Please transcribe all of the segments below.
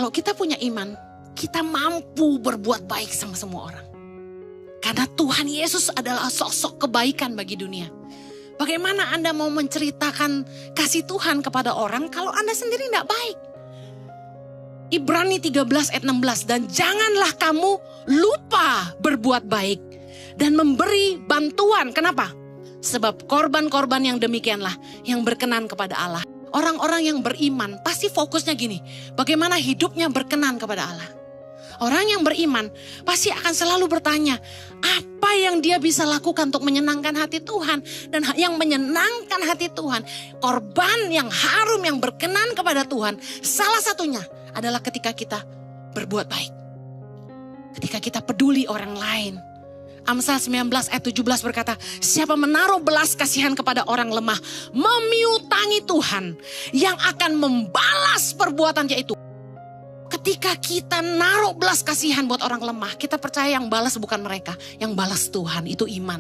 Kalau kita punya iman, kita mampu berbuat baik sama semua orang. Karena Tuhan Yesus adalah sosok kebaikan bagi dunia. Bagaimana Anda mau menceritakan kasih Tuhan kepada orang kalau Anda sendiri tidak baik? Ibrani 13 ayat 16, dan janganlah kamu lupa berbuat baik dan memberi bantuan. Kenapa? Sebab korban-korban yang demikianlah yang berkenan kepada Allah. Orang-orang yang beriman pasti fokusnya gini, bagaimana hidupnya berkenan kepada Allah. Orang yang beriman pasti akan selalu bertanya, apa yang dia bisa lakukan untuk menyenangkan hati Tuhan. Dan yang menyenangkan hati Tuhan, korban yang harum yang berkenan kepada Tuhan, salah satunya adalah ketika kita berbuat baik. Ketika kita peduli orang lain. Amsal 19 ayat 17 berkata, siapa menaruh belas kasihan kepada orang lemah, memiutangi Tuhan yang akan membalas perbuatannya itu. Ketika kita naruh belas kasihan buat orang lemah, kita percaya yang balas bukan mereka, yang balas Tuhan, itu iman.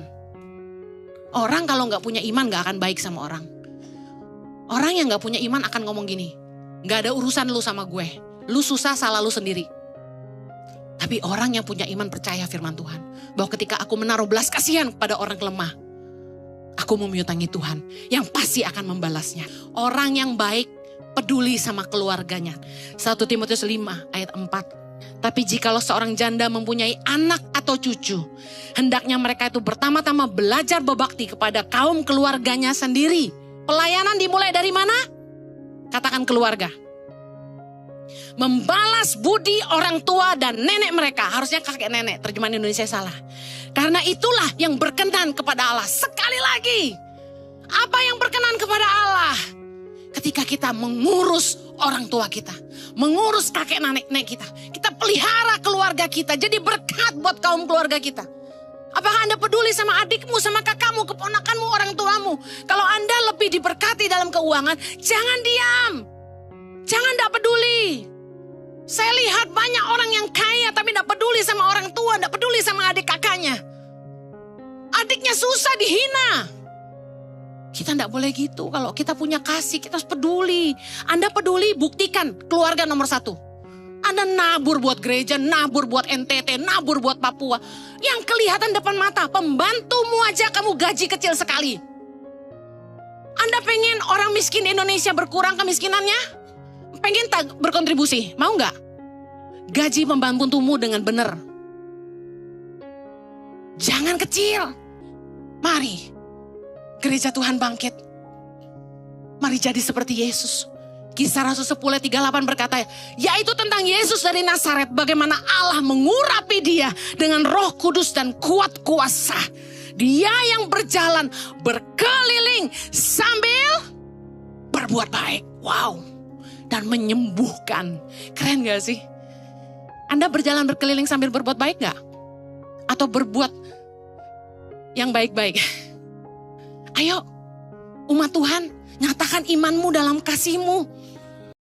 Orang kalau gak punya iman gak akan baik sama orang. Orang yang gak punya iman akan ngomong gini, gak ada urusan lu sama gue, lu susah salah lu sendiri. Tapi orang yang punya iman percaya firman Tuhan, bahwa ketika aku menaruh belas kasihan kepada orang lemah, aku memiutangi Tuhan yang pasti akan membalasnya. Orang yang baik peduli sama keluarganya. 1 Timotius 5 ayat 4. Tapi jikalau seorang janda mempunyai anak atau cucu, hendaknya mereka itu pertama-tama belajar berbakti kepada kaum keluarganya sendiri. Pelayanan dimulai dari mana? Katakan keluarga. Membalas budi orang tua dan nenek mereka. Harusnya kakek nenek, terjemahan Indonesia salah. Karena itulah yang berkenan kepada Allah. Sekali lagi, apa yang berkenan kepada Allah? Ketika kita mengurus orang tua kita, mengurus kakek nenek kita, kita pelihara keluarga kita, jadi berkat buat kaum keluarga kita. Apakah Anda peduli sama adikmu, sama kakakmu, keponakanmu, orang tuamu? Kalau Anda lebih diberkati dalam keuangan, jangan diam. Jangan tidak peduli. Saya lihat banyak orang yang kaya tapi tidak peduli sama orang tua, tidak peduli sama adik kakaknya. Adiknya susah dihina. Kita tidak boleh gitu. Kalau kita punya kasih, kita harus peduli. Anda peduli, buktikan keluarga nomor 1. Anda nabur buat gereja, nabur buat NTT, nabur buat Papua. Yang kelihatan depan mata, pembantumu aja kamu gaji kecil sekali. Anda pengen orang miskin Indonesia berkurang kemiskinannya? Pengen tak berkontribusi, mau nggak? Gaji pembantumu dengan benar. Jangan kecil. Mari. Gereja Tuhan bangkit. Mari jadi seperti Yesus. Kisah Rasul 10:38 berkata, yaitu tentang Yesus dari Nazaret, bagaimana Allah mengurapi dia dengan Roh Kudus dan kuat kuasa. Dia yang berjalan berkeliling sambil berbuat baik. Wow. Dan menyembuhkan. Keren gak sih? Anda berjalan berkeliling sambil berbuat baik gak? Atau berbuat yang baik-baik? Ayo, umat Tuhan, nyatakan imanmu dalam kasihmu.